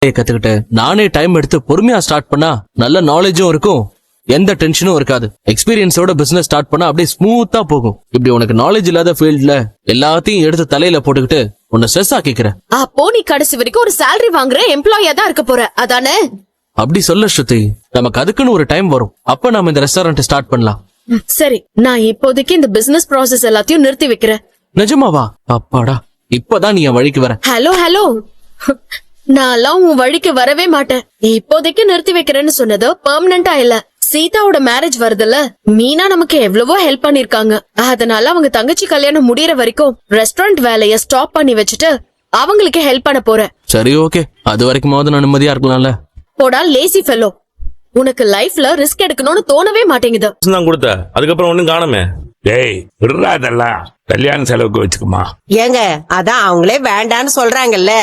கத்துக்கிட்டு நானே டைம் எடுத்து பொறுமையா ஸ்டார்ட் பண்ணா நல்ல நாலேஜும் இருக்கும், எந்த டென்ஷனும் இருக்காது. எக்ஸ்பீரியன்ஸோட பிசினஸ் ஸ்டார்ட் பண்ணா அப்படியே ஸ்மூத்தா போகும். இப்படி உனக்கு நாலேஜ் இல்லாத ஃபீல்ட்ல எல்லாத்தையும் எடுத்து தலையில போட்டுக்கிட்டு உன்னை ஸ்ட்ரெஸ் ஆக்கிக்கிற. அப்போ நீ கடைசி வரைக்கும் ஒரு salary வாங்குற எம்ப்ளாயா தான் இருக்க போற, அதானே? அப்படி சொல்ல ஸ்ருதி, நமக்கு அதுக்குன்னு ஒரு டைம் வரும். அப்ப நாம இந்த ரெஸ்டாரண்ட் ஸ்டார்ட் பண்ணலாம். சரி, நான் இப்போதைக்கு இந்த பிசினஸ் ப்ராசஸ் எல்லாத்தையும் நிறுத்தி வைக்கிறேன். நிஜமாவா? அப்பாடா, இப்பதான் நீ என் வழிக்கு வர. ஹலோ ஹலோ, நான்லாம் உன் வழிக்கு வரவே மாட்டேன். இப்போதைக்கு நிறுத்தி வைக்கிறேன்னு சொன்னது பெர்மனண்டா இல்ல. சீதாவோட மேரேஜ் வருதுல்ல, மீனா நமக்கு எவ்வளவோ ஹெல்ப் பண்ணிருக்காங்க. அதனால அவங்க தங்கச்சி கல்யாணம் முடியற வரைக்கும் ரெஸ்டாரண்ட் வேலைய ஸ்டாப் பண்ணி வச்சுட்டு அவங்களுக்கு ஹெல்ப் பண்ண போறேன். சரி, ஓகே. அது வரைக்கும் நான் நிம்மதியா இருக்கலாம்ல. போடா லேசி ஃபெல்லோ, உனக்கு லைஃப்ல ரிஸ்க் எடுக்கணும்னு தோணவே மாட்டேங்குது. தான் கொடுத்த, அதுக்கப்புறம் ஒண்ணும் காணுமே. டேய் விடுறா, அதெல்லாம் கல்யாண செலவுக்கு வச்சுக்குமா. ஏங்க, அதான் அவங்களே வேண்டான்னு சொல்றாங்கல்ல,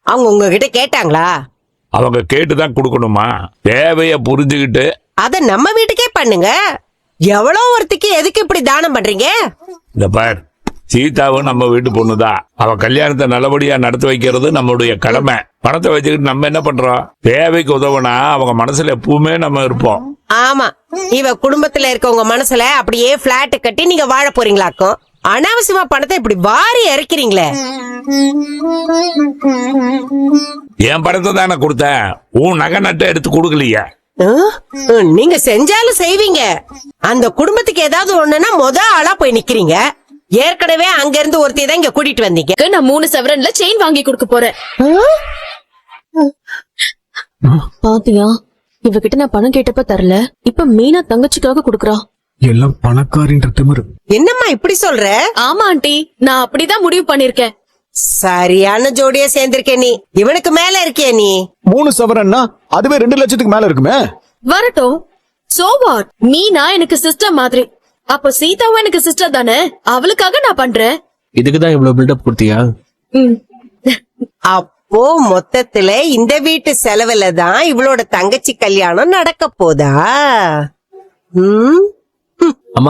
அவங்க உங்ககிட்ட கேட்டாங்களா? அவங்க கேட்டுதான் கொடுக்கணுமா? தேவைய புரிஞ்சுக்கிட்டு அத நம்ம வீட்டுக்கே பண்ணுங்க. எவ்வளவு ஒருத்திக்கு எதுக்கு இப்படி தானம் பண்றீங்க? இந்த பார், சீதாவும் நம்ம வீட்டு பொண்ணுதான். அவ கல்யாணத்தை நல்லபடியா நடத்தி வைக்கிறது நம்மளுடைய கடமை. பணத்தை வச்சுக்கிட்டு நம்ம என்ன பண்றோம்? தேவைக்கு உதவுனா அவங்க மனசுல எப்பவுமே நம்ம இருப்போம். ஆமா, இவ குடும்பத்துல இருக்கவங்க மனசுல அப்படியே பிளாட் கட்டி நீங்க வாழ போறீங்களாக்கும். அனாவசியமா பணத்தை இப்படி வாரி இறக்கிறீங்களே. என் பணத்தை தானே கொடுத்தேன், உன் நகை நட்டை எடுத்து கொடுக்கலையா? நீங்க செஞ்சாலும் செய்வீங்க. அந்த குடும்பத்துக்கு ஏதாவது ஒண்ணுன்னா ஆளா போய் நிக்கிறீங்க. ஏற்கனவே அங்க இருந்து ஒருத்தி தான் இங்க கூட்டிட்டு வந்தீங்க. நான் 3 சவரன்ல செயின் வாங்கி கொடுக்க போறேன். பாத்தியா, இவகிட்ட நான் பணம் கேட்டப்ப தரல, இப்ப மீனா தங்கச்சிக்காக குடுக்கறா. எல்லாம் பணக்காரின்ற திமிரு. என்னம்மா இப்படி சொல்ற? ஆமா ஆண்டி, நான் அப்படிதான் முடிவு பண்ணிருக்கேன். சரியான ஜோடியா சேர்ந்திருக்கே நீ. இவனுக்கு மேல இருக்கிய நீ. 3 சவரன்னா அதுவே 2 லட்சத்துக்கு மேல இருக்குமே. வரட்டும், சோ வாட்? மீனா எனக்கு சிஸ்டர் மாதிரி, அப்ப சீதாவும் எனக்கு சிஸ்டர் தானே, அவளுக்காக நான் பண்றேன். இதுக்குதான் இவ்வளவு பில்டப் கொடுத்தியா? அப்போ மொத்தத்துல இந்த வீட்டு செலவுல தான் இவளோட தங்கச்சி கல்யாணம் நடக்க போதா?